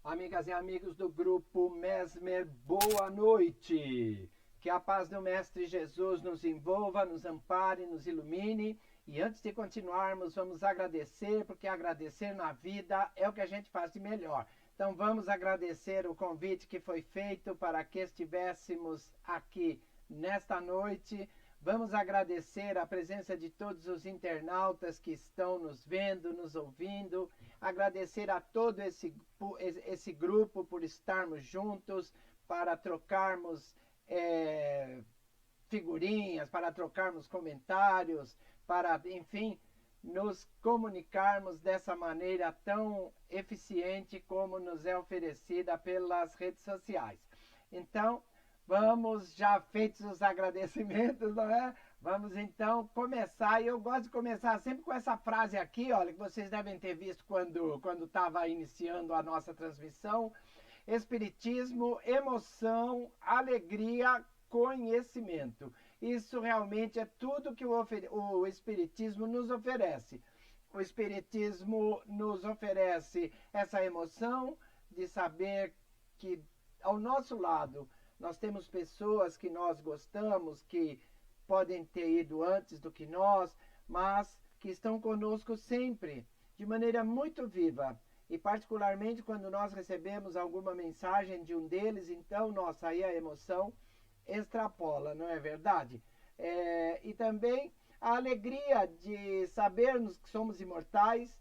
Amigas e amigos do grupo Mesmer, boa noite. Que a paz do Mestre Jesus nos envolva, nos ampare, nos ilumine. E antes de continuarmos, vamos agradecer, porque agradecer na vida é o que a gente faz de melhor. Então vamos agradecer o convite que foi feito para que estivéssemos aqui nesta noite. Vamos agradecer a presença de todos os internautas que estão nos vendo, nos ouvindo. Agradecer a todo esse grupo por estarmos juntos, para trocarmos figurinhas, para trocarmos comentários, para, enfim, nos comunicarmos dessa maneira tão eficiente como nos é oferecida pelas redes sociais. Então, vamos, já feitos os agradecimentos, não é? Vamos então começar. E eu gosto de começar sempre com essa frase aqui, olha, que vocês devem ter visto quando estava iniciando a nossa transmissão. Espiritismo, emoção, alegria, conhecimento. Isso realmente é tudo que o Espiritismo nos oferece. O Espiritismo nos oferece essa emoção de saber que ao nosso lado nós temos pessoas que nós gostamos, que podem ter ido antes do que nós, mas que estão conosco sempre, de maneira muito viva. E particularmente quando nós recebemos alguma mensagem de um deles, então, nossa, aí a emoção extrapola, não é verdade? E também a alegria de sabermos que somos imortais,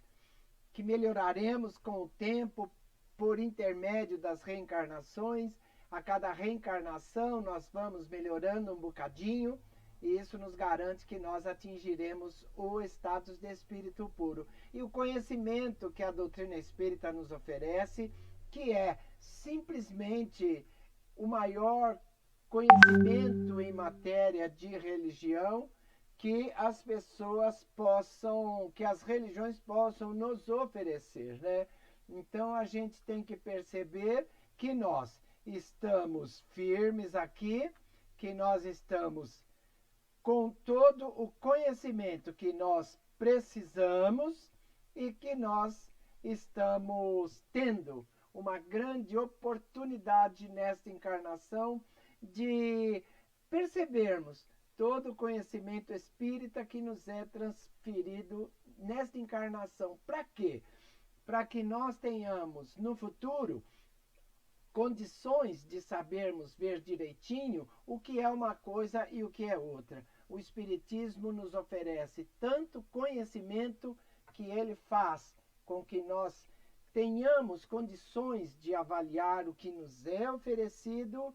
que melhoraremos com o tempo por intermédio das reencarnações. A cada reencarnação nós vamos melhorando um bocadinho, e isso nos garante que nós atingiremos o status de espírito puro. E o conhecimento que a doutrina espírita nos oferece, que é simplesmente o maior conhecimento em matéria de religião que as pessoas possam, que as religiões possam nos oferecer, né? Então a gente tem que perceber que nós estamos firmes aqui, que nós estamos com todo o conhecimento que nós precisamos e que nós estamos tendo uma grande oportunidade nesta encarnação de percebermos todo o conhecimento espírita que nos é transferido nesta encarnação. Para quê? Para que nós tenhamos no futuro condições de sabermos ver direitinho o que é uma coisa e o que é outra. O Espiritismo nos oferece tanto conhecimento que ele faz com que nós tenhamos condições de avaliar o que nos é oferecido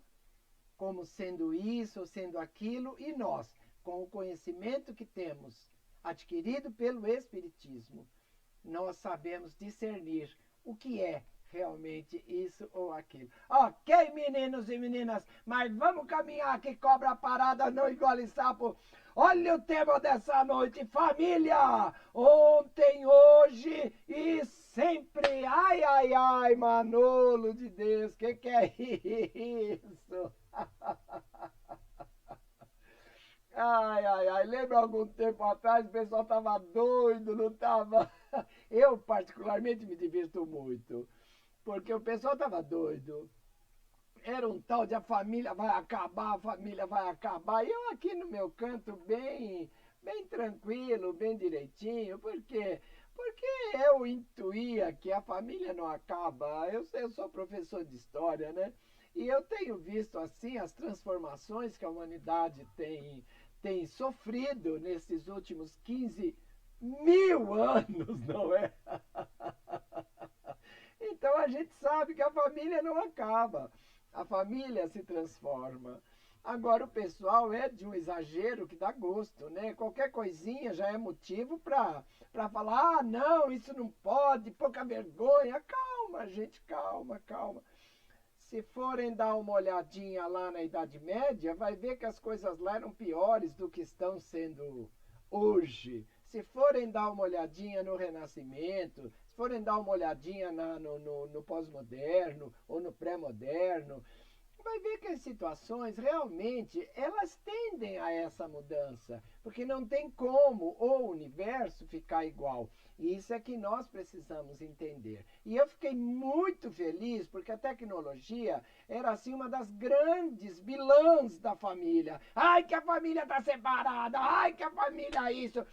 como sendo isso ou sendo aquilo, e nós, com o conhecimento que temos adquirido pelo Espiritismo, nós sabemos discernir o que é realmente isso ou aquilo. Ok, meninos e meninas, mas vamos caminhar que cobra parada não engole sapo. Olha o tema dessa noite, família! Ontem, hoje e sempre. Ai, ai, ai, Manolo de Deus, que é isso? Ai, ai, ai, lembra algum tempo atrás o pessoal tava doido, não tava? Eu particularmente me divirto muito, porque o pessoal tava doido. Era um tal de a família vai acabar, a família vai acabar. E eu aqui no meu canto bem tranquilo, bem direitinho. Por quê? Porque eu intuía que a família não acaba. Eu sou professor de história, né? E eu tenho visto assim as transformações que a humanidade tem sofrido nesses últimos 15.000 anos, não é? Então a gente sabe que a família não acaba, a família se transforma. Agora o pessoal é de um exagero que dá gosto, né? Qualquer coisinha já é motivo para falar, ah, não, isso não pode, pouca vergonha. Calma, gente, calma, calma. Se forem dar uma olhadinha lá na Idade Média, vai ver que as coisas lá eram piores do que estão sendo hoje. Se forem dar uma olhadinha no Renascimento, se forem dar uma olhadinha no pós-moderno ou no pré-moderno, vai ver que as situações realmente elas tendem a essa mudança, porque não tem como o universo ficar igual. E isso é que nós precisamos entender. E eu fiquei muito feliz porque a tecnologia era assim uma das grandes vilãs da família. Ai, que a família está separada, ai, que a família isso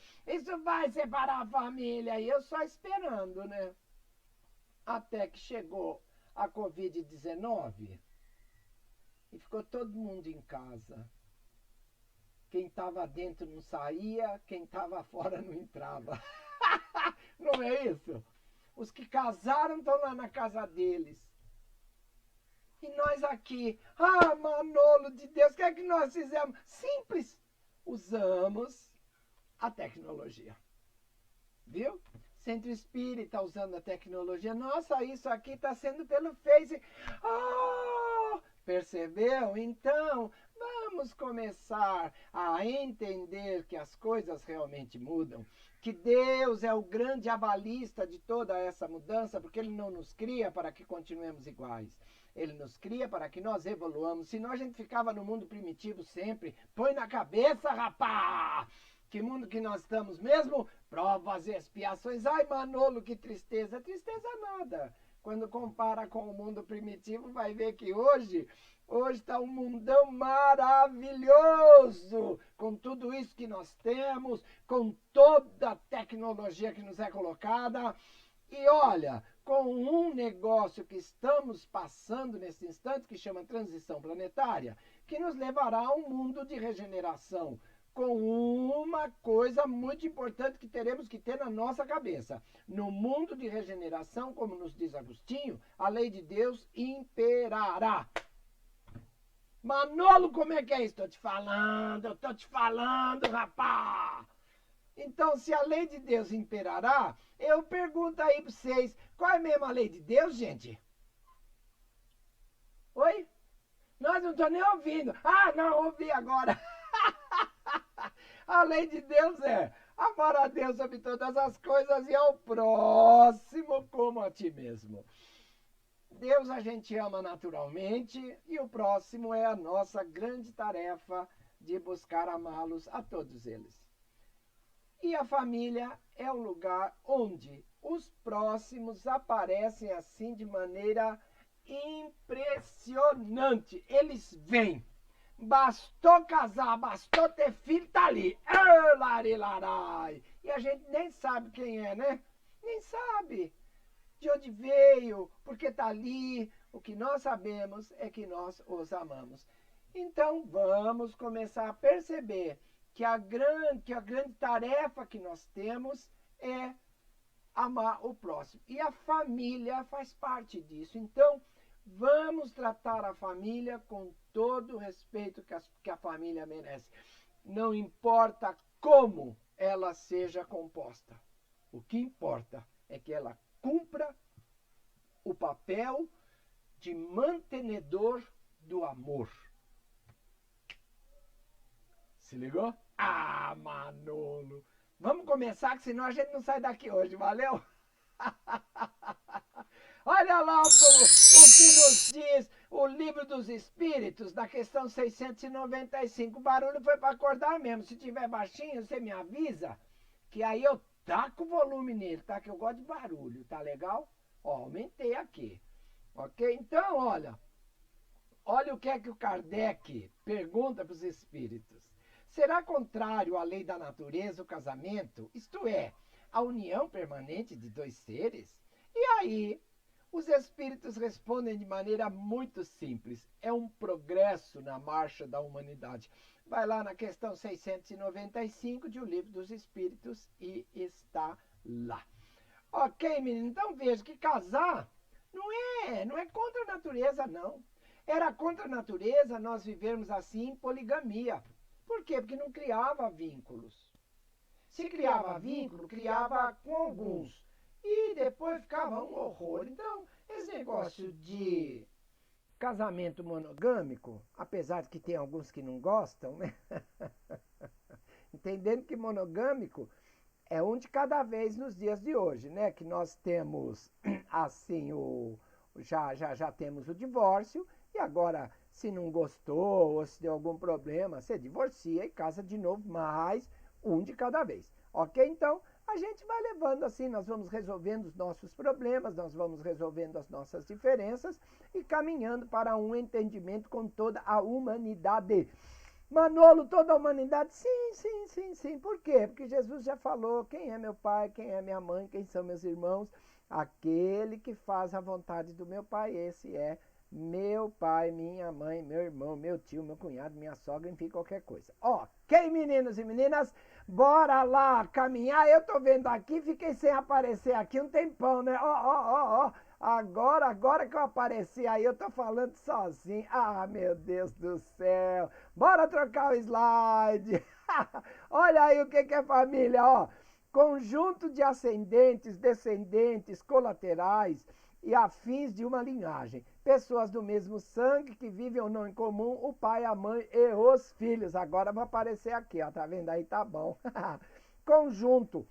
vai separar a família. E eu só esperando, né? Até que chegou a Covid-19 e ficou todo mundo em casa. Quem estava dentro não saía, quem estava fora não entrava. Não é isso? Os que casaram estão lá na casa deles. E nós aqui, Manolo de Deus, o que é que nós fizemos? Simples. Usamos a tecnologia. Viu? Centro Espírita usando a tecnologia. Nossa, isso aqui está sendo pelo Face. Percebeu? Então, vamos começar a entender que as coisas realmente mudam, que Deus é o grande abalista de toda essa mudança, porque Ele não nos cria para que continuemos iguais. Ele nos cria para que nós evoluamos. Senão a gente ficava no mundo primitivo sempre. Põe na cabeça, rapá! Que mundo que nós estamos mesmo? Provas e expiações. Ai, Manolo, que tristeza. Tristeza nada. Quando compara com o mundo primitivo, vai ver que hoje está um mundão maravilhoso, com tudo isso que nós temos, com toda a tecnologia que nos é colocada. E olha, com um negócio que estamos passando nesse instante, que chama transição planetária, que nos levará a um mundo de regeneração, com uma coisa muito importante que teremos que ter na nossa cabeça. No mundo de regeneração, como nos diz Agostinho, a lei de Deus imperará. Manolo, como é que é isso? Eu tô te falando, rapá! Então, se a lei de Deus imperará, eu pergunto aí para vocês, qual é mesmo a lei de Deus, gente? Oi? Nós não estamos nem ouvindo. Não, ouvi agora. A lei de Deus é amar a Deus sobre todas as coisas e ao próximo como a ti mesmo. Deus a gente ama naturalmente e o próximo é a nossa grande tarefa de buscar amá-los a todos eles. E a família é o lugar onde os próximos aparecem assim de maneira impressionante. Eles vêm. Bastou casar, bastou ter filho, tá ali. Larilarai. E a gente nem sabe quem é, né? Nem sabe de onde veio, porque tá ali. O que nós sabemos é que nós os amamos. Então vamos começar a perceber que a grande tarefa que nós temos é amar o próximo. E a família faz parte disso. Então, vamos tratar a família com todo o respeito que a família merece. Não importa como ela seja composta. O que importa é que ela cumpra o papel de mantenedor do amor. Se ligou? Manolo! Vamos começar, que senão a gente não sai daqui hoje, valeu? Olha lá o que nos diz o Livro dos Espíritos, da questão 695. O barulho foi para acordar mesmo. Se tiver baixinho, você me avisa, que aí eu taco o volume nele, tá? Que eu gosto de barulho, tá legal? Aumentei aqui, ok? Então, olha o que é que o Kardec pergunta para os espíritos. Será contrário à lei da natureza o casamento, isto é, a união permanente de dois seres? E aí, os espíritos respondem de maneira muito simples. É um progresso na marcha da humanidade. Vai lá na questão 695 de O Livro dos Espíritos e está lá. Ok, menino? Então veja que casar não é contra a natureza, não. Era contra a natureza nós vivermos assim em poligamia. Por quê? Porque não criava vínculos. Se criava vínculo, criava com alguns. E depois ficava um horror. Então, esse negócio de casamento monogâmico, apesar de que tem alguns que não gostam, né? Entendendo que monogâmico é um de cada vez nos dias de hoje, né? Que nós temos, assim, já temos o divórcio e Agora, se não gostou ou se deu algum problema, você divorcia e casa de novo, mas um de cada vez. Ok? Então, a gente vai levando assim, nós vamos resolvendo os nossos problemas, nós vamos resolvendo as nossas diferenças e caminhando para um entendimento com toda a humanidade. Manolo, toda a humanidade? Sim, sim, sim, sim. Por quê? Porque Jesus já falou quem é meu pai, quem é minha mãe, quem são meus irmãos. Aquele que faz a vontade do meu pai, esse é meu pai, minha mãe, meu irmão, meu tio, meu cunhado, minha sogra, enfim, qualquer coisa. Ok, meninos e meninas, bora lá caminhar. Eu tô vendo aqui, fiquei sem aparecer aqui um tempão, né? Ó. Agora que eu apareci aí, eu tô falando sozinho. Ah, meu Deus do céu. Bora trocar o slide. Olha aí o que é família, ó. Conjunto de ascendentes, descendentes, colaterais e afins de uma linhagem. Pessoas do mesmo sangue que vivem ou não em comum, o pai, a mãe e os filhos. Agora vai aparecer aqui, ó. Tá vendo aí? Tá bom. Conjunto.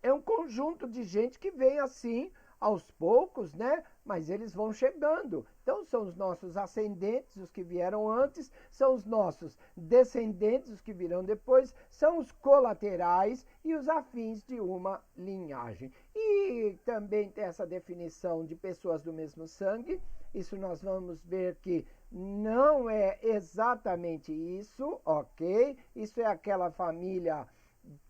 É um conjunto de gente que vem assim aos poucos, né? Mas eles vão chegando. Então são os nossos ascendentes, os que vieram antes, são os nossos descendentes, os que virão depois, são os colaterais e os afins de uma linhagem. E também tem essa definição de pessoas do mesmo sangue. Isso nós vamos ver que não é exatamente isso, ok? Isso é aquela família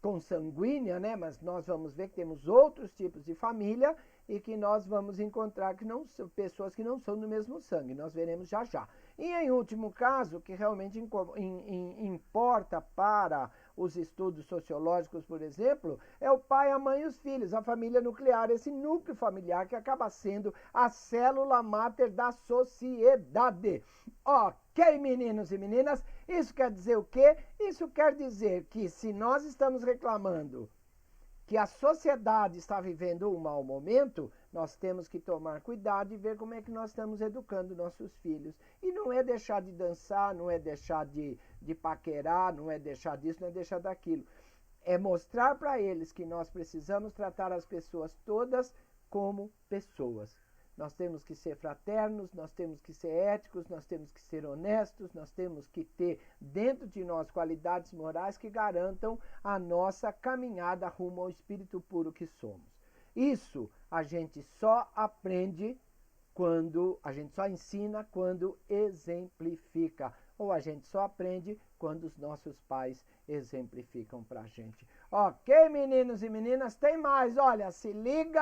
consanguínea, né? Mas nós vamos ver que temos outros tipos de família e que nós vamos encontrar que não são pessoas que não são do mesmo sangue. Nós veremos já já. E em último caso, que realmente importa para os estudos sociológicos, por exemplo, é o pai, a mãe e os filhos, a família nuclear, esse núcleo familiar que acaba sendo a célula máter da sociedade. Ok, meninos e meninas, isso quer dizer o quê? Isso quer dizer que se nós estamos reclamando que a sociedade está vivendo um mau momento, nós temos que tomar cuidado e ver como é que nós estamos educando nossos filhos. E não é deixar de dançar, não é deixar de paquerar, não é deixar disso, não é deixar daquilo. É mostrar para eles que nós precisamos tratar as pessoas todas como pessoas. Nós temos que ser fraternos, nós temos que ser éticos, nós temos que ser honestos, nós temos que ter dentro de nós qualidades morais que garantam a nossa caminhada rumo ao espírito puro que somos. Isso a gente só aprende quando, a gente só ensina quando exemplifica. Ou a gente só aprende quando os nossos pais exemplificam pra gente. Ok, meninos e meninas, tem mais. Olha, se liga!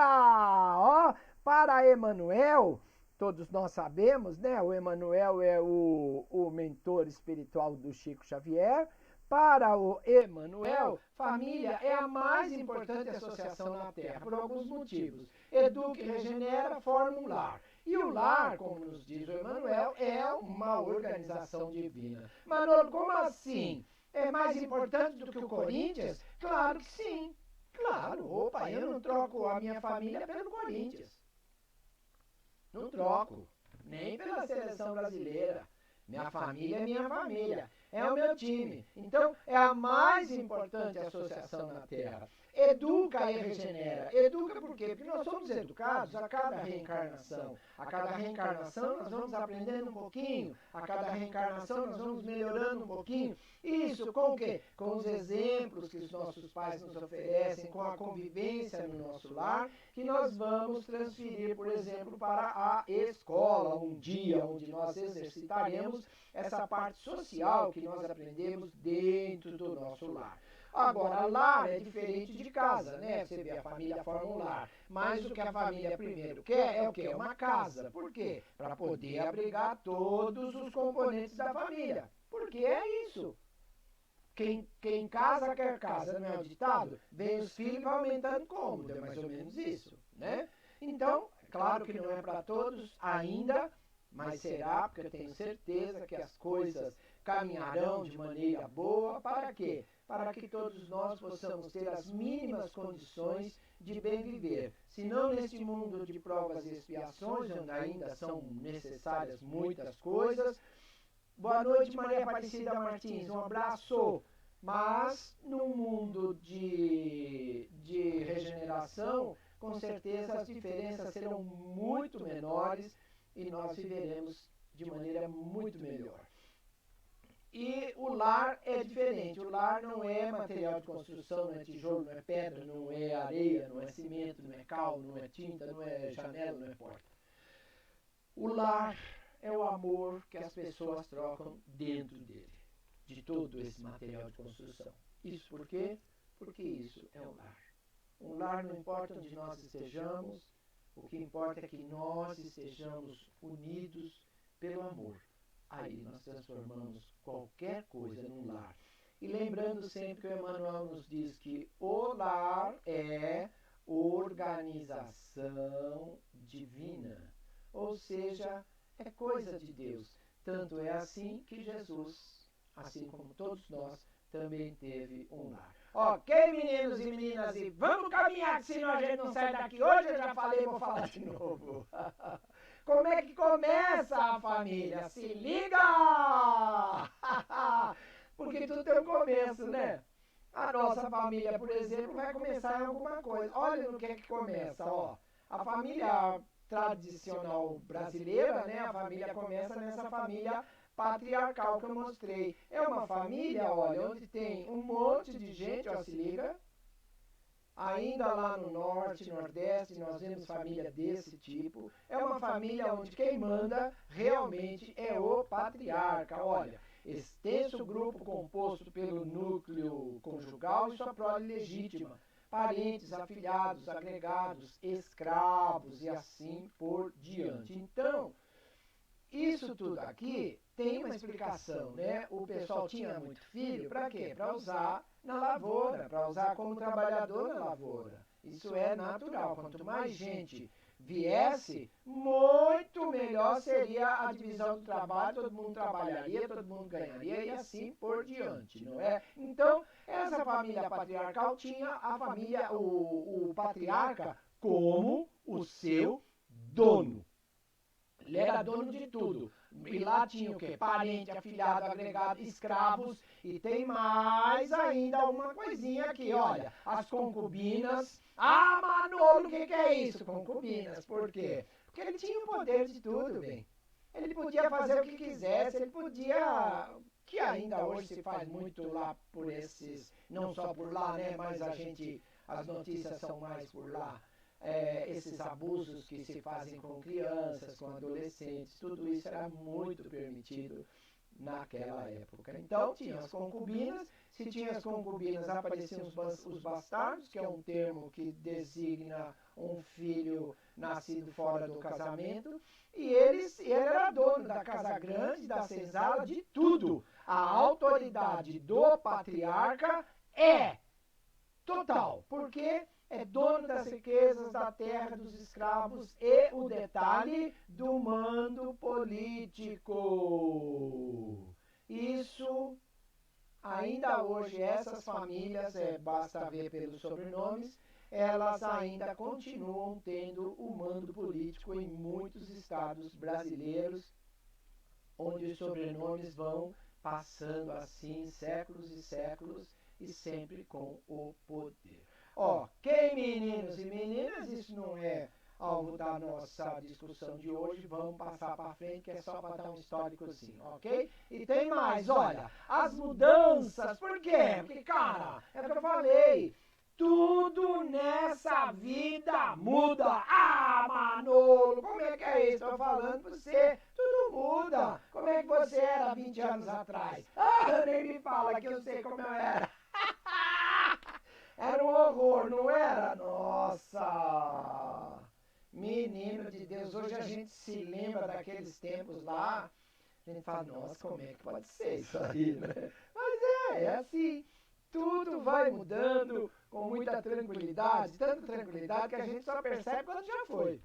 Ó, para Emmanuel, todos nós sabemos, né? O Emmanuel é o mentor espiritual do Chico Xavier. Para o Emmanuel, família é a mais importante associação na Terra, por alguns motivos. Educa e regenera, forma um lar. E o lar, como nos diz o Emmanuel, é uma organização divina. Manolo, como assim? É mais importante do que o Corinthians? Claro que sim. Claro, opa, eu não troco a minha família pelo Corinthians. Não troco, nem pela seleção brasileira. Minha família é minha família, é o meu time. Então, é a mais importante associação na Terra. Educa e regenera. Educa por quê? Porque nós somos educados a cada reencarnação. A cada reencarnação nós vamos aprendendo um pouquinho. A cada reencarnação nós vamos melhorando um pouquinho. Isso com o quê? Com os exemplos que os nossos pais nos oferecem, com a convivência no nosso lar, que nós vamos transferir, por exemplo, para a escola, um dia onde nós exercitaremos essa parte social que nós aprendemos dentro do nosso lar. Agora, lar é diferente de casa, né? Você vê, a família forma um lar. Mas o que a família primeiro quer é o quê? Uma casa. Por quê? Para poder abrigar todos os componentes da família. Porque é isso. Quem casa quer casa, não é o ditado? Vem os filhos e vai aumentando cômodo, é mais ou menos isso, né? Então, claro que não é para todos ainda, mas será, porque eu tenho certeza que as coisas caminharão de maneira boa. Para quê? Para que todos nós possamos ter as mínimas condições de bem viver. Se não neste mundo de provas e expiações, onde ainda são necessárias muitas coisas. Boa noite, Maria Aparecida Martins, um abraço. Mas num mundo de regeneração, com certeza as diferenças serão muito menores e nós viveremos de maneira muito melhor. E o lar é diferente. O lar não é material de construção, não é tijolo, não é pedra, não é areia, não é cimento, não é cal, não é tinta, não é janela, não é porta. O lar é o amor que as pessoas trocam dentro dele, de todo esse material de construção. Isso por quê? Porque isso é o lar. Um lar não importa onde nós estejamos, o que importa é que nós estejamos unidos pelo amor. Aí nós transformamos qualquer coisa num lar. E lembrando sempre que o Emmanuel nos diz que o lar é organização divina, ou seja, é coisa de Deus. Tanto é assim que Jesus, assim como todos nós, também teve um lar. Ok, meninos e meninas, e vamos caminhar, que senão a gente não sai daqui hoje. Eu já falei, vou falar de novo. Como é que começa a família? Se liga! Porque tudo tem um começo, né? A nossa família, por exemplo, vai começar em alguma coisa. Olha no que é que começa, ó. A família tradicional brasileira, né? A família começa nessa família patriarcal que eu mostrei. É uma família, olha, onde tem um monte de gente, ó, se liga. Ainda lá no norte, nordeste, nós vemos família desse tipo. É uma família onde quem manda realmente é o patriarca. Olha, extenso grupo composto pelo núcleo conjugal e sua prole legítima, parentes, afilhados, agregados, escravos e assim por diante. Então, isso tudo aqui tem uma explicação, né? O pessoal tinha muito filho, para quê? Para usar na lavoura, para usar como trabalhador na lavoura. Isso é natural. Quanto mais gente viesse, muito melhor seria a divisão do trabalho, todo mundo trabalharia, todo mundo ganharia e assim por diante, não é? Então, essa família patriarcal tinha a família, o patriarca como o seu dono. Ele era dono de tudo. E lá tinha o quê? Parente, afilhado, agregado, escravos. E tem mais ainda uma coisinha aqui, olha. As concubinas. Ah, Manolo, o que é isso? Concubinas. Por quê? Porque ele tinha o poder de tudo, bem. Ele podia fazer o que quisesse, ele podia... Que ainda hoje se faz muito lá por esses... Não só por lá, né? Mas as notícias são mais por lá. Esses abusos que se fazem com crianças, com adolescentes, tudo isso era muito permitido naquela época. Então, tinha as concubinas, se tinha as concubinas, apareciam os bastardos, que é um termo que designa um filho nascido fora do casamento, e ele era dono da casa grande, da senzala, de tudo. A autoridade do patriarca é total, porque é dono das riquezas, da terra, dos escravos e o detalhe do mando político. Isso, ainda hoje, essas famílias, basta ver pelos sobrenomes, elas ainda continuam tendo o mando político em muitos estados brasileiros, onde os sobrenomes vão passando assim séculos e séculos e sempre com o poder. Ok, meninos e meninas, isso não é alvo da nossa discussão de hoje, vamos passar para frente, que é só para dar um históricozinho, ok? E tem mais, olha, as mudanças, por quê? Porque, cara, é o que eu falei, tudo nessa vida muda. Ah, Manolo, como é que é isso? Estou falando para você, tudo muda. Como é que você era 20 anos atrás? Ah, nem me fala que eu sei como eu era. Era um horror, não era? Nossa! Menino de Deus, hoje a gente se lembra daqueles tempos lá, a gente fala, nossa, como é que pode ser isso aí, né? Mas é assim, tudo vai mudando com muita tranquilidade, tanta tranquilidade que a gente só percebe quando já foi.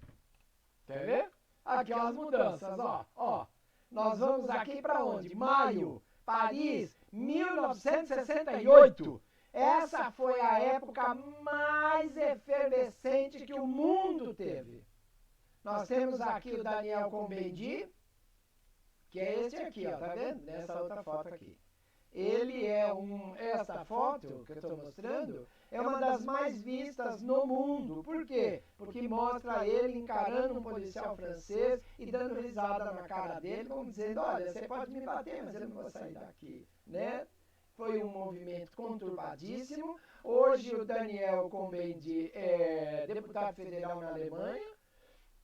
Quer ver? Aquelas mudanças, ó. Nós vamos aqui para onde? Maio, Paris, 1968. Essa foi a época mais efervescente que o mundo teve. Nós temos aqui o Daniel Cohn-Bendit, que é esse aqui, ó, tá vendo? Nessa outra foto aqui. ele essa foto que eu estou mostrando é uma das mais vistas no mundo. Por quê? Porque mostra ele encarando um policial francês e dando risada na cara dele, como dizendo, olha, você pode me bater, mas eu não vou sair daqui, né? Foi um movimento conturbadíssimo. Hoje o Daniel Cohn-Bendit é deputado federal na Alemanha,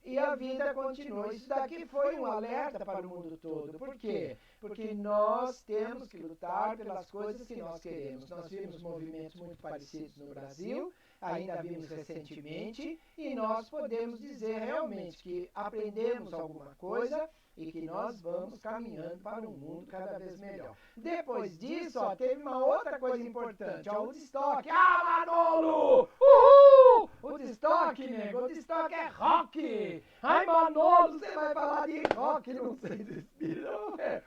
e a vida continua. Isso daqui foi um alerta para o mundo todo. Por quê? Porque nós temos que lutar pelas coisas que nós queremos. Nós vimos movimentos muito parecidos no Brasil, ainda vimos recentemente, e nós podemos dizer realmente que aprendemos alguma coisa e que nós vamos caminhando para um mundo cada vez melhor. Depois disso, ó, teve uma outra coisa importante, ó, o Woodstock. Ah, Manolo! Uhul! O Woodstock, nego, o Woodstock é rock! Ai, Manolo, você vai falar de rock no Centro Espírita?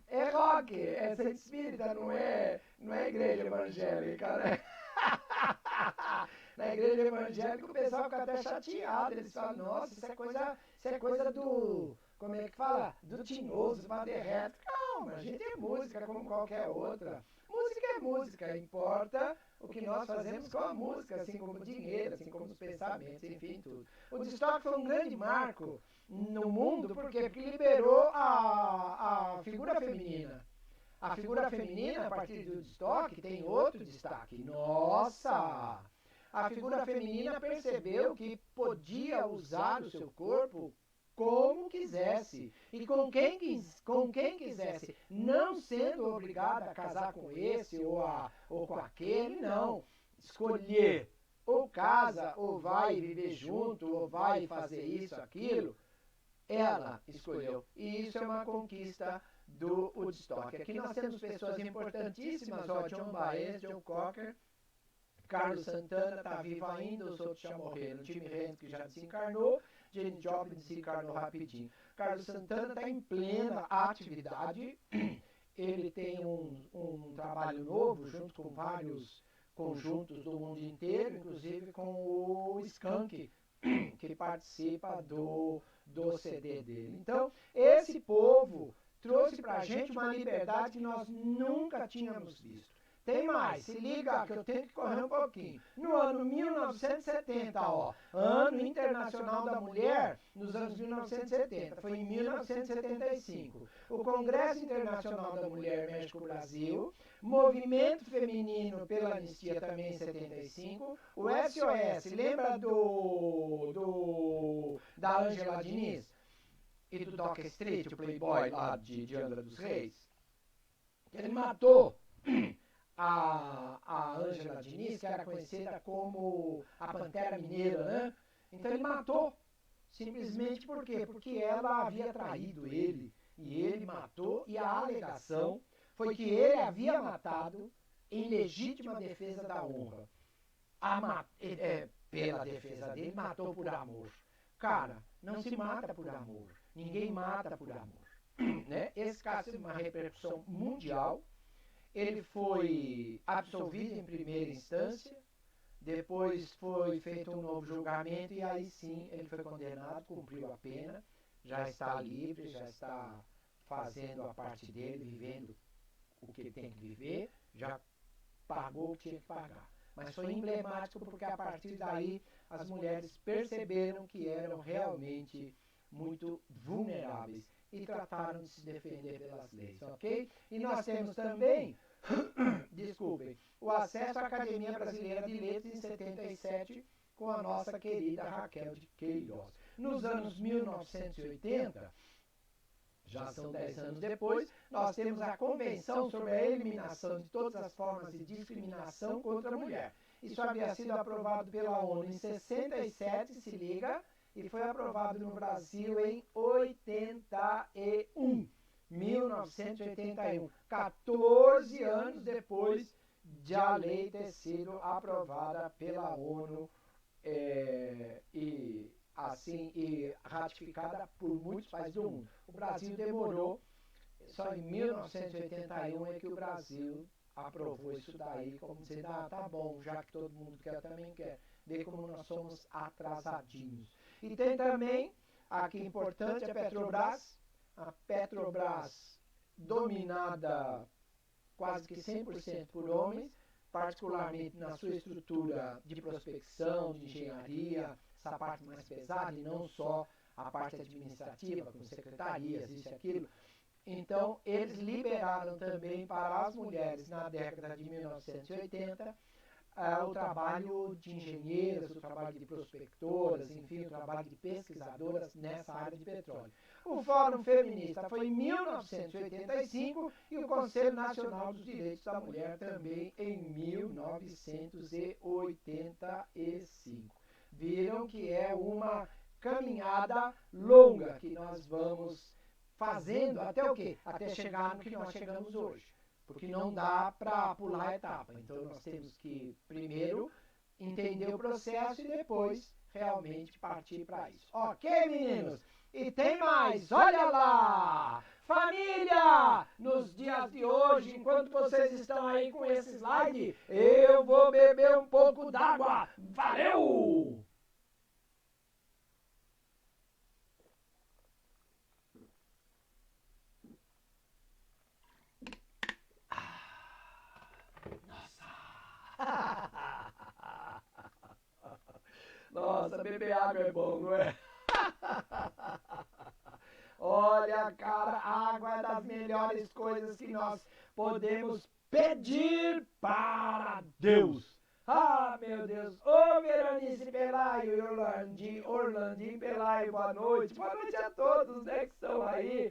É rock, é Centro Espírita, não é igreja evangélica, né? Na igreja evangélica o pessoal fica até chateado, eles falam, nossa, isso é coisa do, como é que fala? Do tinhoso, para derreto. Calma, a gente é música como qualquer outra. Música é música, importa o que nós fazemos com a música, assim como o dinheiro, assim como os pensamentos, enfim, tudo. O Woodstock foi um grande marco no mundo, por quê? Porque liberou a figura feminina. A figura feminina, a partir do Woodstock, tem outro destaque. Nossa! A figura feminina percebeu que podia usar o seu corpo como quisesse e com quem quisesse, não sendo obrigada a casar com esse ou com aquele, não. Escolher, ou casa, ou vai viver junto, ou vai fazer isso, aquilo, ela escolheu. E isso é uma conquista do Woodstock. Aqui nós temos pessoas importantíssimas, ó, John Baez, Joe Cocker, Carlos Santana está vivo ainda, os outros já morreram. Jimi Hendrix já desencarnou, Janis Joplin desencarnou rapidinho. Carlos Santana está em plena atividade, ele tem um trabalho novo, junto com vários conjuntos do mundo inteiro, inclusive com o Skank, que participa do CD dele. Então, esse povo trouxe para a gente uma liberdade que nós nunca tínhamos visto. Tem mais, se liga que eu tenho que correr um pouquinho. No ano 1970, ó, Ano Internacional da Mulher, nos anos 1970, foi em 1975. O Congresso Internacional da Mulher México-Brasil, Movimento Feminino pela Anistia também em 75, o SOS, lembra da Ângela Diniz e do Doc Street, o playboy lá de Angra dos Reis? Ele matou a Ângela Diniz, que era conhecida como a Pantera Mineira, né? Então ele matou, simplesmente por quê? Porque ela havia traído ele, e ele matou, e a alegação foi que ele havia matado em legítima defesa da honra. Pela defesa dele, matou por amor. Cara, não se mata por amor, ninguém mata por amor, né? Esse caso teve uma repercussão mundial. Ele foi absolvido em primeira instância, depois foi feito um novo julgamento e aí sim ele foi condenado, cumpriu a pena, já está livre, já está fazendo a parte dele, vivendo o que ele tem que viver, já pagou o que tinha que pagar. Mas foi emblemático porque a partir daí as mulheres perceberam que eram realmente muito vulneráveis e trataram de se defender pelas leis, ok? E nós temos também, desculpem, o acesso à Academia Brasileira de Letras em 77 com a nossa querida Raquel de Queiroz. Nos anos 1980, já são 10 anos depois, nós temos a Convenção sobre a Eliminação de todas as formas de discriminação contra a mulher. Isso havia sido aprovado pela ONU em 67, se liga, e foi aprovado no Brasil em 1981, 14 anos depois de a lei ter sido aprovada pela ONU e ratificada por muitos países do mundo. O Brasil demorou, só em 1981 é que o Brasil aprovou isso daí, como dizendo, tá bom, já que todo mundo quer, eu também quero. Vê como nós somos atrasadinhos. E tem também, aqui importante, a Petrobras dominada quase que 100% por homens, particularmente na sua estrutura de prospecção, de engenharia, essa parte mais pesada, e não só a parte administrativa, com secretarias, isso e aquilo. Então, eles liberaram também para as mulheres, na década de 1980, o trabalho de engenheiras, o trabalho de prospectoras, enfim, o trabalho de pesquisadoras nessa área de petróleo. O Fórum Feminista foi em 1985 e o Conselho Nacional dos Direitos da Mulher também em 1985. Viram que é uma caminhada longa que nós vamos fazendo até o quê? Até chegar no que nós chegamos hoje. Porque não dá para pular a etapa. Então nós temos que primeiro entender o processo e depois realmente partir para isso. Ok, meninos? E tem mais, olha lá! Família! Nos dias de hoje, enquanto vocês estão aí com esse slide, eu vou beber um pouco d'água. Valeu! Nossa, beber água é bom, não é? Olha, cara, água é das melhores coisas que nós podemos pedir para Deus. Ah, meu Deus. Ô, Veronice Pelaio e Orlandinho Pelaio, boa noite. Boa noite a todos, né, que estão aí,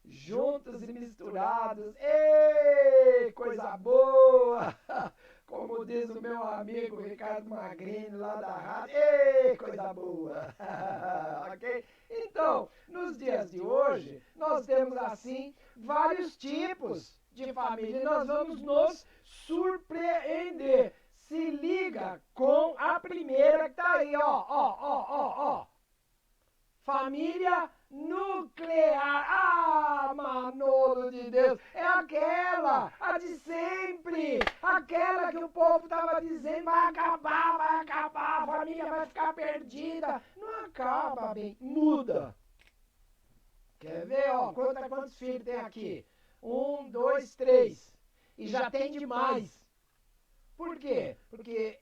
juntos e misturados. Ei, coisa boa! Como diz o meu amigo Ricardo Magrini, lá da rádio. Ei, coisa boa! Ok? Então, nos dias de hoje, nós temos, assim, vários tipos de família e nós vamos nos surpreender. Se liga com a primeira que tá aí, ó. Família nuclear. Ah, Manolo de Deus, é aquela, a de sempre, aquela que o povo tava dizendo, vai acabar, a família vai ficar perdida. Não acaba, bem, muda. Quer ver, ó, quantos filhos tem aqui? 1, 2, 3. E já tem demais. Por quê? Porque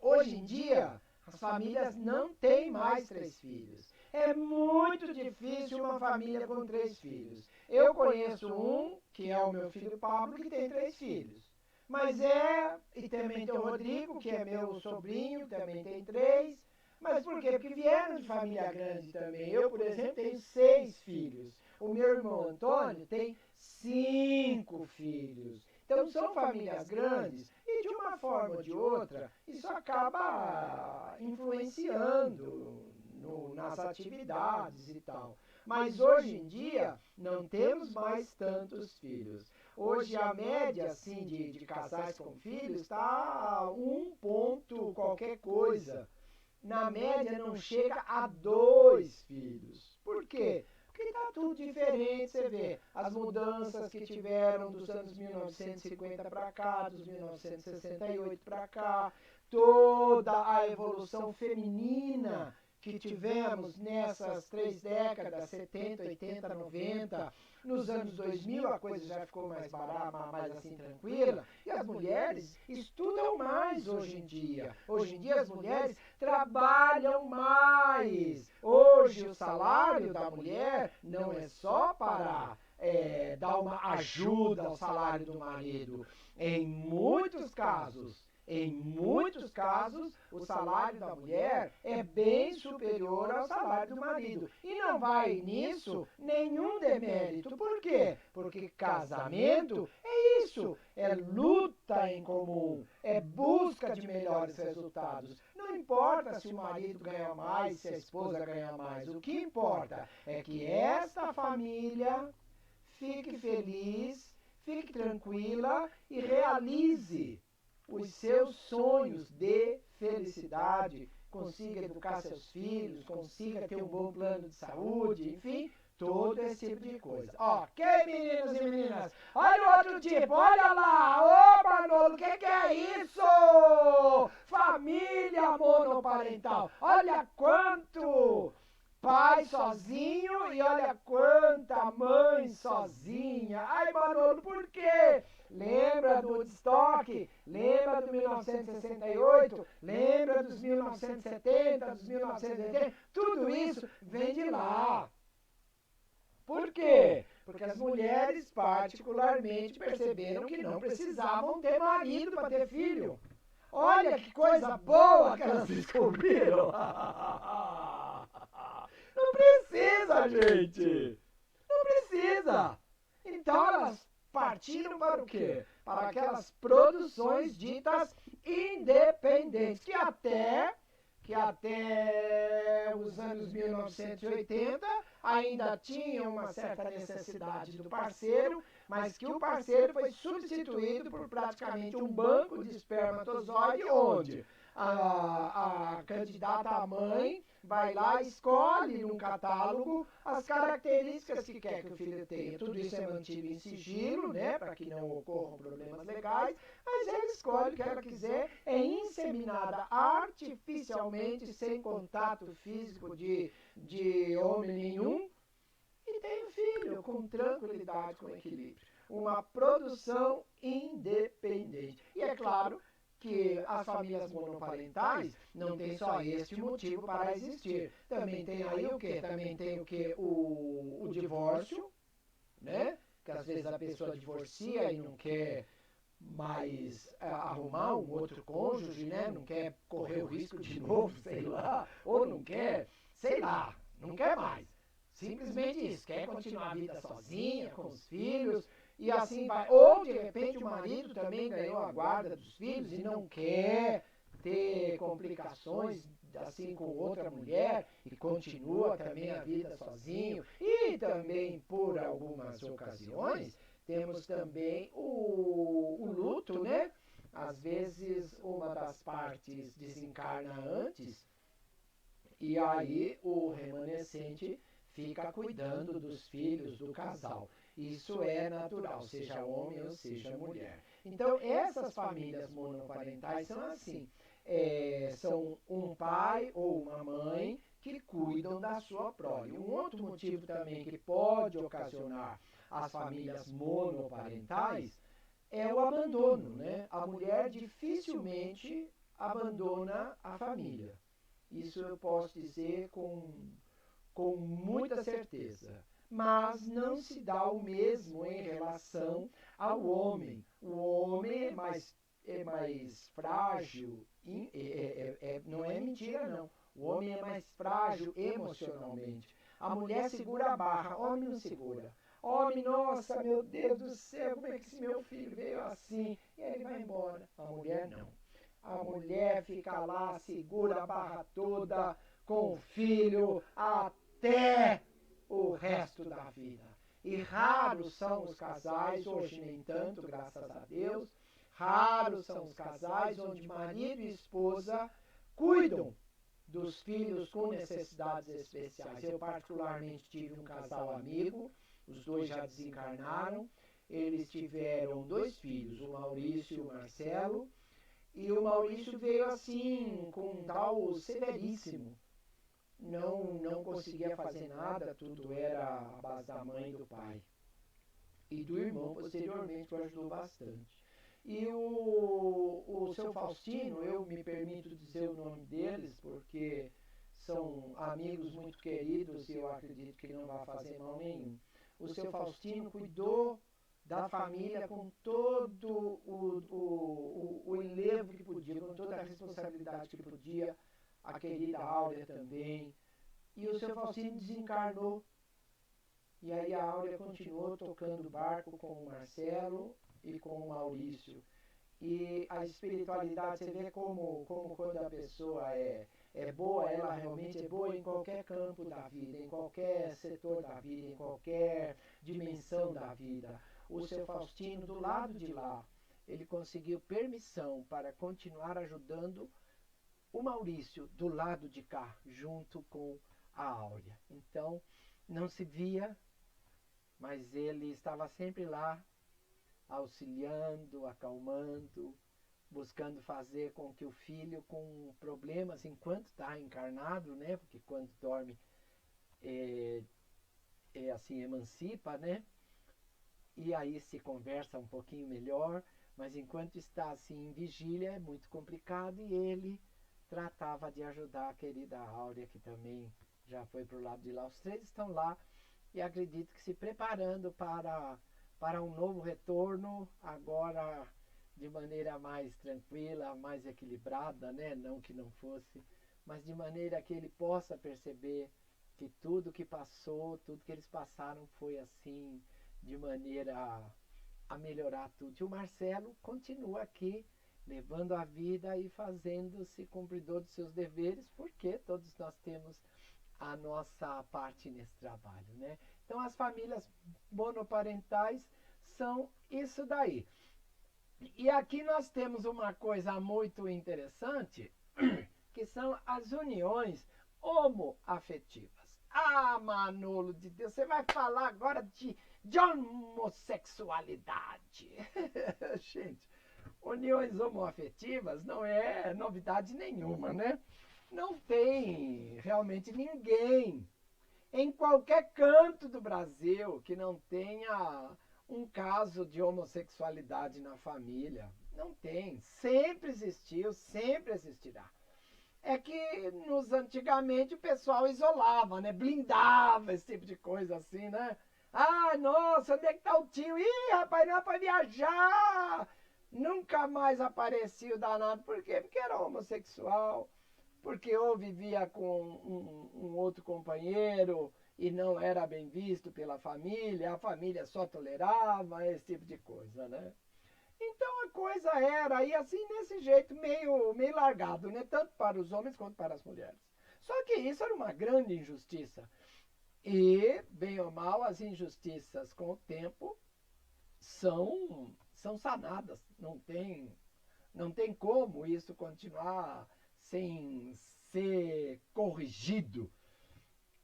hoje em dia as famílias não têm mais 3 filhos. É muito difícil uma família com 3 filhos. Eu conheço um, que é o meu filho Pablo, que tem 3 filhos. Mas e também tem o Rodrigo, que é meu sobrinho, que também tem 3. Mas por quê? Porque vieram de família grande também. Eu, por exemplo, tenho 6 filhos. O meu irmão Antônio tem 5 filhos. Então são famílias grandes e de uma forma ou de outra isso acaba influenciando nas atividades e tal. Mas hoje em dia não temos mais tantos filhos. Hoje a média assim, de casais com filhos está 1 ponto qualquer coisa. Na média não chega a 2 filhos. Por quê? Porque está tudo diferente, você vê. As mudanças que tiveram dos anos 1950 para cá, dos 1968 para cá, toda a evolução feminina que tivemos nessas 3 décadas, 70, 80, 90, nos anos 2000 a coisa já ficou mais barata, mais assim tranquila, e as mulheres estudam mais hoje em dia. Hoje em dia as mulheres trabalham mais. Hoje o salário da mulher não é só para dar uma ajuda ao salário do marido. Em muitos casos, o salário da mulher é bem superior ao salário do marido. E não vai nisso nenhum demérito. Por quê? Porque casamento é isso, é luta em comum, é busca de melhores resultados. Não importa se o marido ganha mais, se a esposa ganha mais. O que importa é que esta família fique feliz, fique tranquila e realize os seus sonhos de felicidade, consiga educar seus filhos, consiga ter um bom plano de saúde, enfim, todo esse tipo de coisa. Ok, meninos e meninas? Olha o outro tipo, olha lá! Ô, Manolo, o que é isso? Família monoparental. Olha quanto pai pai sozinho e olha quanta mãe sozinha. Ai, Manolo, por quê? Lembra do Woodstock? Lembra do 1968? Lembra dos 1970, dos 1980? Tudo isso vem de lá. Por quê? Porque as mulheres, particularmente, perceberam que não precisavam ter marido para ter filho. Olha que coisa boa que elas descobriram! Não precisa, gente! Não precisa! Então elas partiram para o quê? Para aquelas produções ditas independentes, que até os anos 1980 ainda tinham uma certa necessidade do parceiro, mas que o parceiro foi substituído por praticamente um banco de espermatozoide, onde a candidata à mãe vai lá e escolhe num catálogo as características que quer que o filho tenha. Tudo isso é mantido em sigilo, né, para que não ocorram problemas legais, mas ela escolhe o que ela quiser, é inseminada artificialmente, sem contato físico de homem nenhum, e tem um filho com tranquilidade, com equilíbrio. Uma produção independente. E é claro que as famílias monoparentais não tem só este motivo para existir. Também tem aí o quê? Também tem o quê? O divórcio, né? Que às vezes a pessoa divorcia e não quer mais arrumar um outro cônjuge, né? Não quer correr o risco de novo, sei lá, ou não quer, sei lá, não quer mais. Simplesmente isso, quer continuar a vida sozinha, com os filhos, e assim vai. Ou, de repente, o marido também ganhou a guarda dos filhos e não quer ter complicações assim com outra mulher e continua também a vida sozinho. E também, por algumas ocasiões, temos também o luto, né? Às vezes, uma das partes desencarna antes e aí o remanescente fica cuidando dos filhos do casal. Isso é natural, seja homem ou seja mulher. Então, essas famílias monoparentais são assim. São um pai ou uma mãe que cuidam da sua prole. Um outro motivo também que pode ocasionar as famílias monoparentais é o abandono, né? A mulher dificilmente abandona a família. Isso eu posso dizer com muita certeza. Mas não se dá o mesmo em relação ao homem. O homem é mais frágil, não é mentira não. O homem é mais frágil emocionalmente. A mulher segura a barra, homem não segura. Homem, nossa, meu Deus do céu, como é que esse meu filho veio assim? E ele vai embora. A mulher não. A mulher fica lá, segura a barra toda, com o filho, até o resto da vida. E raros são os casais, hoje nem tanto, graças a Deus, raros são os casais onde marido e esposa cuidam dos filhos com necessidades especiais. Eu particularmente tive um casal amigo, os dois já desencarnaram, eles tiveram 2 filhos, o Maurício e o Marcelo, e o Maurício veio assim, com um tal severíssimo. Não conseguia fazer nada, tudo era a base da mãe e do pai. E do irmão, posteriormente, que ajudou bastante. E o seu Faustino, eu me permito dizer o nome deles, porque são amigos muito queridos e eu acredito que não vai fazer mal nenhum. O seu Faustino cuidou da família com todo o enlevo que podia, com toda a responsabilidade que podia, a querida Áurea também. E o seu Faustino desencarnou. E aí a Áurea continuou tocando o barco com o Marcelo e com o Maurício. E a espiritualidade, você vê como quando a pessoa é boa, ela realmente é boa em qualquer campo da vida, em qualquer setor da vida, em qualquer dimensão da vida. O seu Faustino, do lado de lá, ele conseguiu permissão para continuar ajudando o Maurício do lado de cá, junto com a Áurea. Então, não se via, mas ele estava sempre lá, auxiliando, acalmando, buscando fazer com que o filho com problemas enquanto está encarnado, né? Porque quando dorme assim, emancipa, né? E aí se conversa um pouquinho melhor, mas enquanto está assim em vigília é muito complicado e ele tratava de ajudar a querida Áurea, que também já foi para o lado de lá. Os três estão lá e acredito que se preparando para um novo retorno, agora de maneira mais tranquila, mais equilibrada, né? Não que não fosse, mas de maneira que ele possa perceber que tudo que passou, tudo que eles passaram foi assim, de maneira a melhorar tudo. E o Marcelo continua aqui, levando a vida e fazendo-se cumpridor dos seus deveres, porque todos nós temos a nossa parte nesse trabalho, né? Então, as famílias monoparentais são isso daí. E aqui nós temos uma coisa muito interessante, que são as uniões homoafetivas. Ah, Manolo de Deus, você vai falar agora de homossexualidade. Gente, uniões homoafetivas não é novidade nenhuma, né? Não tem realmente ninguém em qualquer canto do Brasil que não tenha um caso de homossexualidade na família. Não tem. Sempre existiu, sempre existirá. É que antigamente o pessoal isolava, né? Blindava esse tipo de coisa assim, né? Ah, nossa, onde é que tá o tio? Ih, rapaz, não é pra viajar! Nunca mais aparecia o danado. Por quê? Porque era homossexual, porque ou vivia com um outro companheiro e não era bem visto pela família, a família só tolerava esse tipo de coisa, né? Então a coisa era aí assim, desse jeito, meio largado, né? Tanto para os homens quanto para as mulheres. Só que isso era uma grande injustiça. E, bem ou mal, as injustiças com o tempo são sanadas. Não tem como isso continuar sem ser corrigido.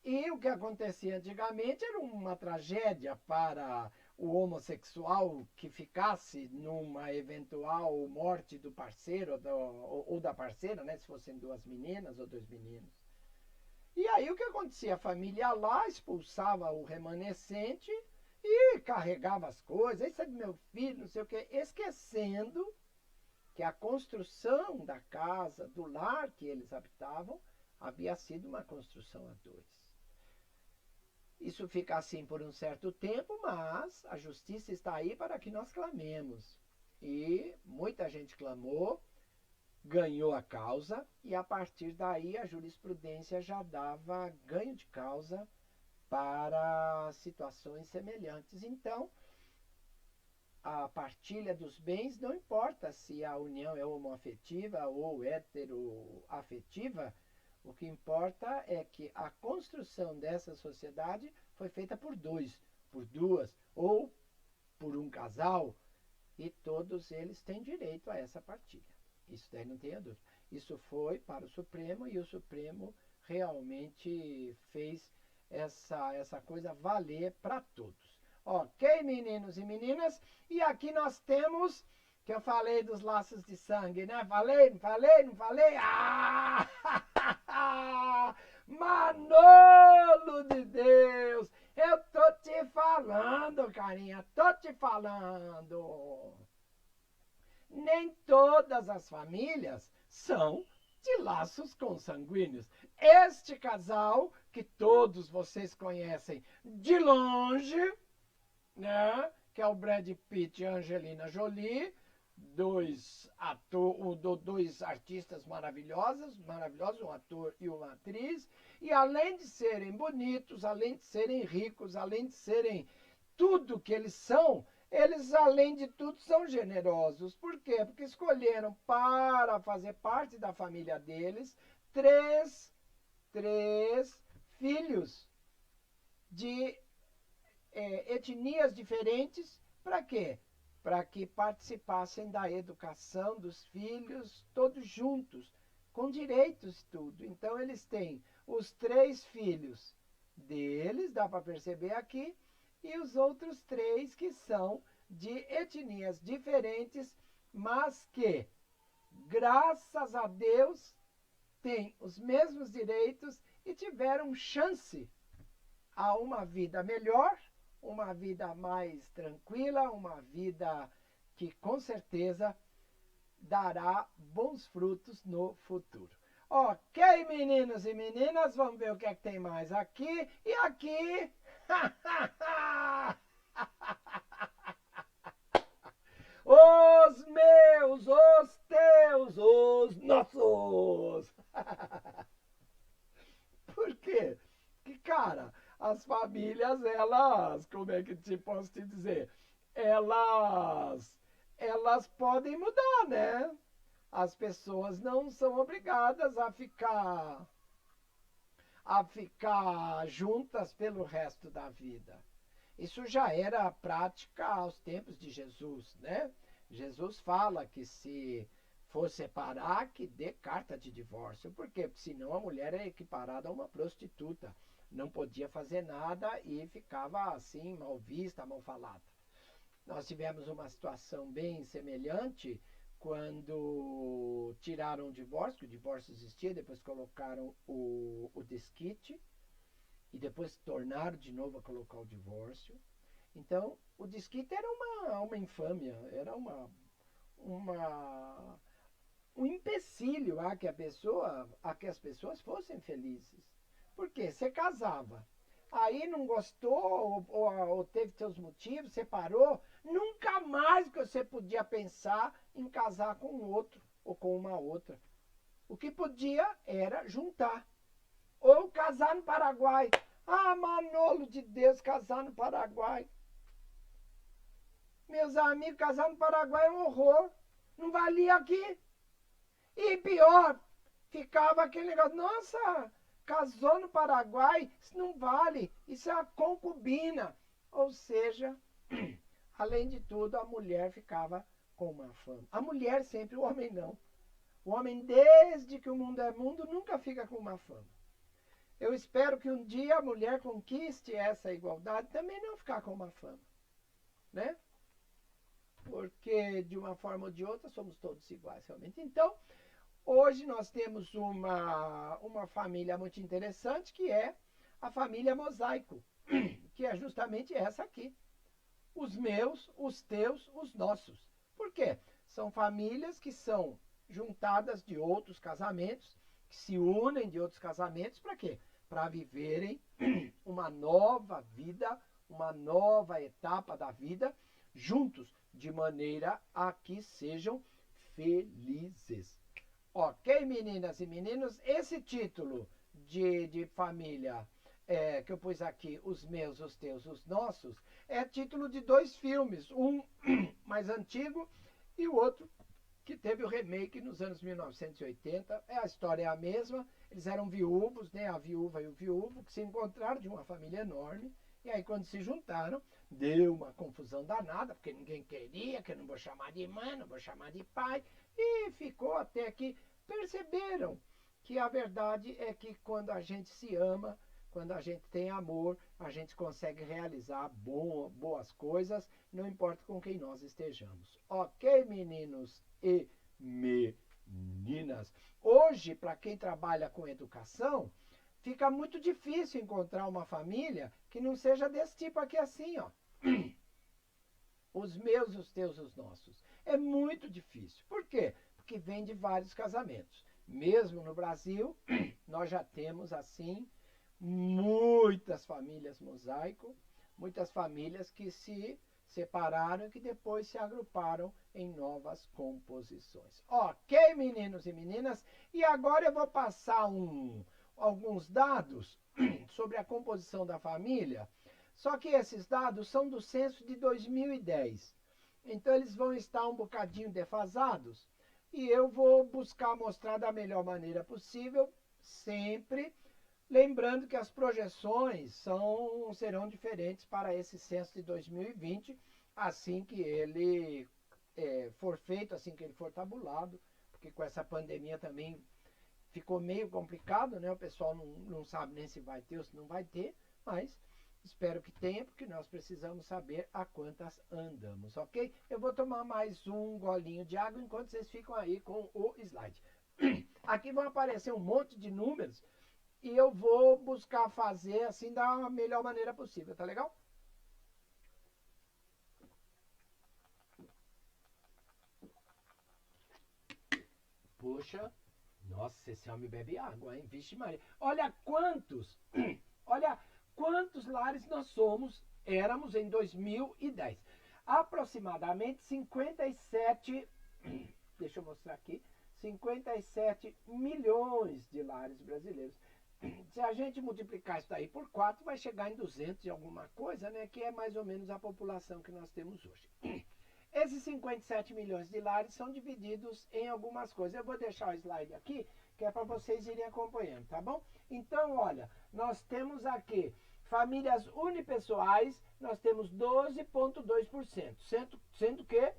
E o que acontecia antigamente era uma tragédia para o homossexual que ficasse numa eventual morte do parceiro ou da parceira, né, se fossem duas meninas ou dois meninos. E aí o que acontecia? A família lá expulsava o remanescente e carregava as coisas. Isso é do meu filho, não sei o quê, esquecendo que a construção da casa, do lar que eles habitavam, havia sido uma construção a dois. Isso fica assim por um certo tempo, mas a justiça está aí para que nós clamemos. E muita gente clamou, ganhou a causa, e a partir daí a jurisprudência já dava ganho de causa para situações semelhantes. Então, a partilha dos bens, não importa se a união é homoafetiva ou heteroafetiva, o que importa é que a construção dessa sociedade foi feita por dois, por duas ou por um casal, e todos eles têm direito a essa partilha. Isso daí não tenha dúvida. Isso foi para o Supremo e o Supremo realmente fez essa coisa valer para todos. Ok, meninos e meninas? E aqui nós temos, que eu falei dos laços de sangue, né? Falei, não falei, não falei? Ah! Manolo de Deus! Eu tô te falando, carinha, tô te falando. Nem todas as famílias são de laços consanguíneos. Este casal, que todos vocês conhecem de longe, né? Que é o Brad Pitt e a Angelina Jolie, dois artistas maravilhosos, um ator e uma atriz, e além de serem bonitos, além de serem ricos, além de serem tudo que eles são, eles, além de tudo, são generosos. Por quê? Porque escolheram para fazer parte da família deles três filhos de etnias diferentes. Para quê? Para que participassem da educação dos filhos todos juntos, com direitos e tudo. Então eles têm os três filhos deles, dá para perceber aqui, e os outros três que são de etnias diferentes, mas que, graças a Deus, têm os mesmos direitos e tiveram chance a uma vida melhor, uma vida mais tranquila, uma vida que com certeza dará bons frutos no futuro. Ok, meninos e meninas, vamos ver o que é que tem mais aqui. E aqui... Os meus, os teus, os nossos. Por quê? Que, cara, as famílias, elas, como é que te posso te dizer? Elas podem mudar, né? As pessoas não são obrigadas a ficar juntas pelo resto da vida. Isso já era a prática aos tempos de Jesus, né? Jesus fala que se for separar, que dê carta de divórcio. Por quê? Porque senão a mulher é equiparada a uma prostituta. Não podia fazer nada e ficava assim, mal vista, mal falada. Nós tivemos uma situação bem semelhante quando tiraram o divórcio, que o divórcio existia, depois colocaram o desquite e depois tornaram de novo a colocar o divórcio. Então, o desquite era uma infâmia, era um empecilho a que as pessoas fossem felizes. Por quê? Você casava, aí não gostou ou teve seus motivos, separou, nunca mais que você podia pensar em casar com outro ou com uma outra. O que podia era juntar. Ou casar no Paraguai. Ah, Manolo de Deus, casar no Paraguai. Meus amigos, casar no Paraguai é um horror. Não valia aqui. E pior, ficava aquele negócio, nossa, casou no Paraguai, isso não vale, isso é a concubina. Ou seja, além de tudo, a mulher ficava com uma fama. A mulher sempre, o homem não. O homem, desde que o mundo é mundo, nunca fica com uma fama. Eu espero que um dia a mulher conquiste essa igualdade, também não ficar com uma fama, né? Porque, de uma forma ou de outra, somos todos iguais, realmente. Então, hoje nós temos uma família muito interessante, que é a família mosaico, que é justamente essa aqui. Os meus, os teus, os nossos. Por quê? São famílias que são juntadas de outros casamentos, que se unem de outros casamentos, para quê? Para viverem uma nova vida, uma nova etapa da vida, juntos, de maneira a que sejam felizes. Ok, meninas e meninos, esse título de família que eu pus aqui, os meus, os teus, os nossos, é título de 2 filmes, um mais antigo e o outro que teve o remake nos anos 1980. A história é a mesma, eles eram viúvos, né, a viúva e o viúvo, que se encontraram de uma família enorme, e aí quando se juntaram, deu uma confusão danada, porque ninguém queria, que eu não vou chamar de mãe, não vou chamar de pai, e ficou até que perceberam que a verdade é que quando a gente se ama, quando a gente tem amor, a gente consegue realizar boas coisas, não importa com quem nós estejamos. Ok, meninos e meninas? Hoje, para quem trabalha com educação, fica muito difícil encontrar uma família que não seja desse tipo aqui assim, ó. Os meus, os teus, os nossos. É muito difícil. Por quê? Porque vem de vários casamentos. Mesmo no Brasil, nós já temos, assim, muitas famílias mosaico, muitas famílias que se separaram e que depois se agruparam em novas composições. Ok, meninos e meninas? E agora eu vou passar alguns dados sobre a composição da família, só que esses dados são do censo de 2010. Então eles vão estar um bocadinho defasados e eu vou buscar mostrar da melhor maneira possível, sempre lembrando que as projeções serão diferentes para esse censo de 2020, assim que ele for feito, assim que ele for tabulado, porque com essa pandemia também ficou meio complicado, né? O pessoal não sabe nem se vai ter ou se não vai ter, mas espero que tenha, porque nós precisamos saber a quantas andamos, ok? Eu vou tomar mais um golinho de água enquanto vocês ficam aí com o slide. Aqui vão aparecer um monte de números e eu vou buscar fazer assim da melhor maneira possível, tá legal? Puxa, nossa, esse homem bebe água, hein? Vixe Maria. Olha quantos lares nós éramos em 2010. Aproximadamente 57, deixa eu mostrar aqui, 57 milhões de lares brasileiros. Se a gente multiplicar isso daí por 4, vai chegar em 200 e alguma coisa, né? Que é mais ou menos a população que nós temos hoje. Esses 57 milhões de lares são divididos em algumas coisas. Eu vou deixar o slide aqui, que é para vocês irem acompanhando, tá bom? Então, olha, nós temos aqui famílias unipessoais, nós temos 12,2%, sendo que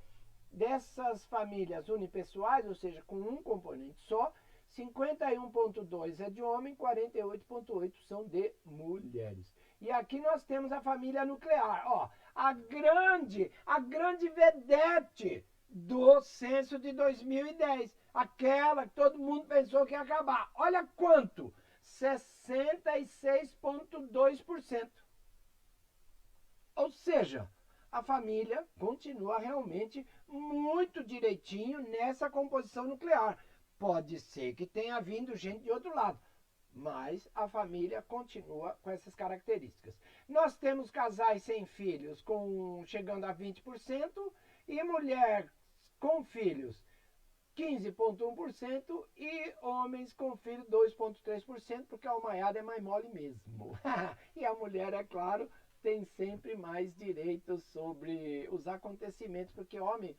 dessas famílias unipessoais, ou seja, com um componente só, 51,2% é de homem, 48,8% são de mulheres. E aqui nós temos a família nuclear, ó, a grande vedete do censo de 2010, aquela que todo mundo pensou que ia acabar. Olha quanto! 66,2%. Ou seja, a família continua realmente muito direitinho nessa composição nuclear. Pode ser que tenha vindo gente de outro lado, mas a família continua com essas características. Nós temos casais sem filhos chegando a 20% e mulher com filhos 15,1% e homens com filhos 2,3%, porque a almaiada é mais mole mesmo. E a mulher, é claro, tem sempre mais direitos sobre os acontecimentos, porque homem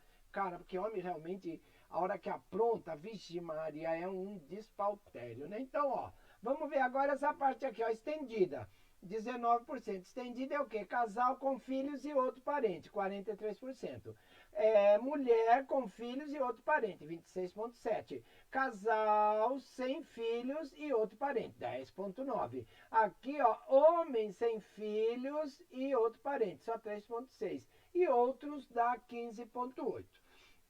realmente, a hora que apronta, vixe Maria, é um despautério, né? Então, ó, vamos ver agora essa parte aqui, ó, estendida. 19%. Estendida é o quê? Casal com filhos e outro parente, 43%. Mulher com filhos e outro parente, 26,7%. Casal sem filhos e outro parente, 10,9%. Aqui, ó, homem sem filhos e outro parente, só 3,6%. E outros dá 15,8%.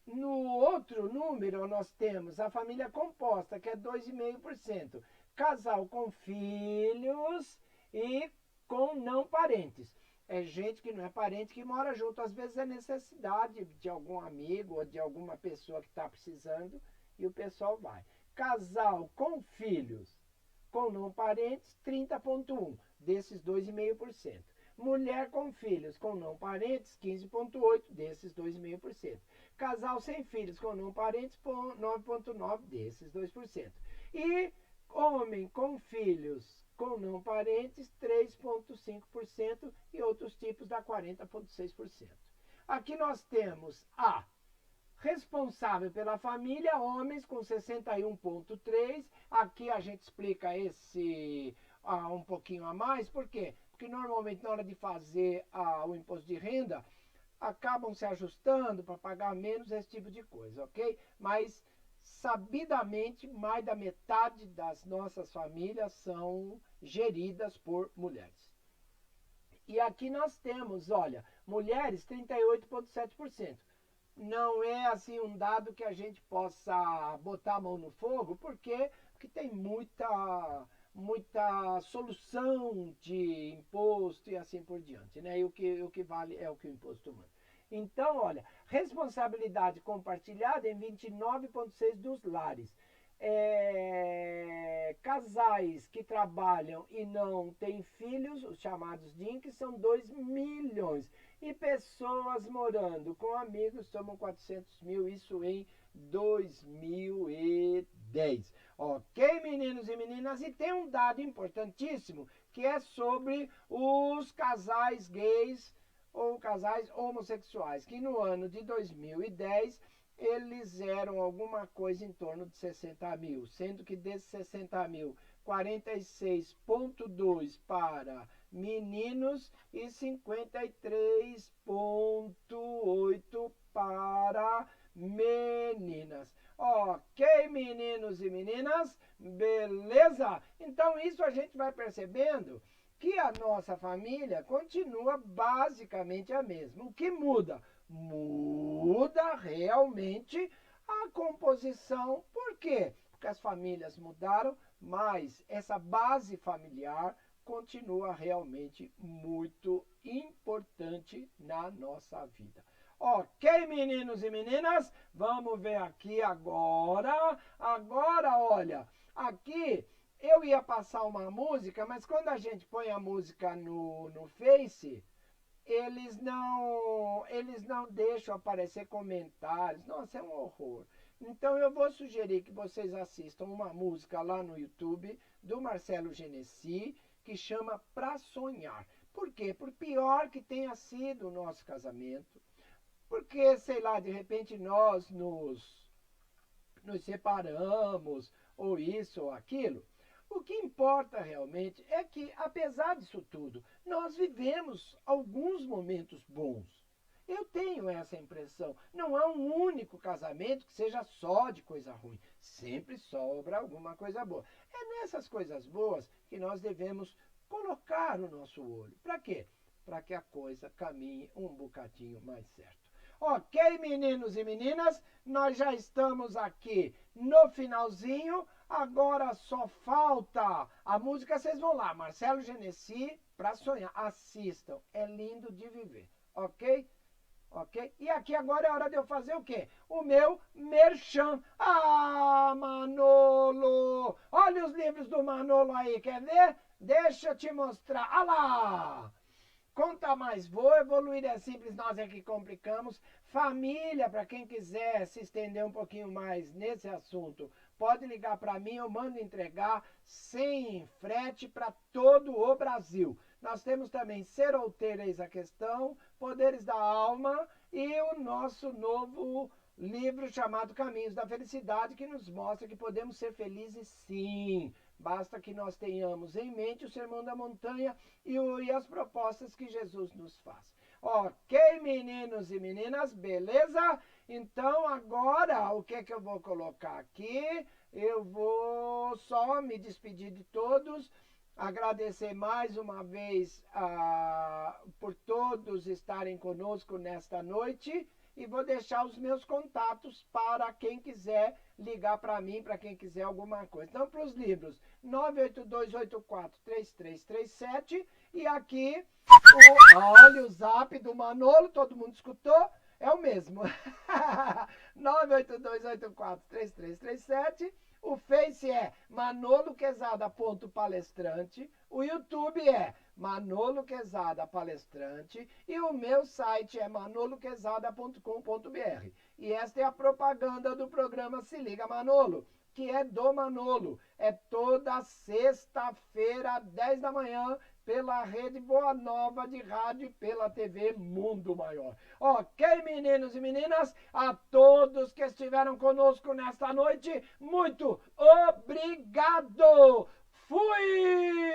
No outro número, nós temos a família composta, que é 2,5%. Casal com filhos e com não parentes. É gente que não é parente que mora junto. Às vezes é necessidade de algum amigo ou de alguma pessoa que está precisando e o pessoal vai. Casal com filhos com não parentes, 30,1%, desses 2,5%. Mulher com filhos com não parentes, 15,8%, desses 2,5%. Casal sem filhos com não parentes, 9,9%, desses 2%. E homem com filhos com não parentes, 3,5% e outros tipos dá 40,6%. Aqui nós temos a responsável pela família, homens com 61,3%. Aqui a gente explica esse um pouquinho a mais, por quê? Porque normalmente na hora de fazer o imposto de renda, acabam se ajustando para pagar menos esse tipo de coisa, ok? Mas sabidamente, mais da metade das nossas famílias são geridas por mulheres. E aqui nós temos, olha, mulheres 38,7%. Não é assim um dado que a gente possa botar a mão no fogo, porque tem muita solução de imposto e assim por diante, né? E o que vale é o que o imposto manda. Então, olha, responsabilidade compartilhada em 29,6% dos lares. Casais que trabalham e não têm filhos, os chamados DINC, são 2 milhões. E pessoas morando com amigos somam 400 mil, isso em 2010. Ok, meninos e meninas? E tem um dado importantíssimo, que é sobre os casais gays ou casais homossexuais, que no ano de 2010 eles eram alguma coisa em torno de 60 mil, sendo que desses 60 mil, 46,2 para meninos e 53,8 para meninas. Ok, meninos e meninas? Beleza? Então isso a gente vai percebendo que a nossa família continua basicamente a mesma. O que muda? Muda realmente a composição. Por quê? Porque as famílias mudaram, mas essa base familiar continua realmente muito importante na nossa vida. Ok, meninos e meninas? Vamos ver aqui agora. Agora, olha, aqui eu ia passar uma música, mas quando a gente põe a música no Face, eles não deixam aparecer comentários. Nossa, é um horror. Então eu vou sugerir que vocês assistam uma música lá no YouTube do Marcelo Genesi, que chama Pra Sonhar. Por quê? Por pior que tenha sido o nosso casamento, porque, sei lá, de repente nós nos separamos, ou isso ou aquilo. O que importa realmente é que, apesar disso tudo, nós vivemos alguns momentos bons. Eu tenho essa impressão. Não há um único casamento que seja só de coisa ruim. Sempre sobra alguma coisa boa. É nessas coisas boas que nós devemos colocar o nosso olho. Para quê? Para que a coisa caminhe um bocadinho mais certo. Ok, meninos e meninas, nós já estamos aqui no finalzinho. Agora só falta a música, vocês vão lá, Marcelo Genesi, Pra Sonhar. Assistam, é lindo de viver, ok? Ok? E aqui agora é hora de eu fazer o quê? O meu merchan. Ah, Manolo! Olha os livros do Manolo aí, quer ver? Deixa eu te mostrar. Ah lá! Conta mais, vou evoluir é simples, nós é que complicamos. Família, para quem quiser se estender um pouquinho mais nesse assunto, pode ligar para mim, eu mando entregar sem frete para todo o Brasil. Nós temos também Serolteira, eis a questão, Poderes da Alma e o nosso novo livro chamado Caminhos da Felicidade, que nos mostra que podemos ser felizes sim. Basta que nós tenhamos em mente o Sermão da Montanha e as propostas que Jesus nos faz. Ok, meninos e meninas, beleza? Então agora o que é que eu vou colocar aqui? Eu vou só me despedir de todos, agradecer mais uma vez por todos estarem conosco nesta noite e vou deixar os meus contatos para quem quiser ligar para mim, para quem quiser alguma coisa. Então, para os livros, 982843337 e aqui, olha o zap do Manolo, todo mundo escutou? É o mesmo. 982843337. O Face é manoloquezada.palestrante. O YouTube é Manolo Quezada Palestrante. E o meu site é manoloquezada.com.br. E esta é a propaganda do programa Se Liga Manolo, que é do Manolo. É toda sexta-feira, 10 da manhã, pela Rede Boa Nova de Rádio e pela TV Mundo Maior. Ok, meninos e meninas, a todos que estiveram conosco nesta noite, muito obrigado! Fui!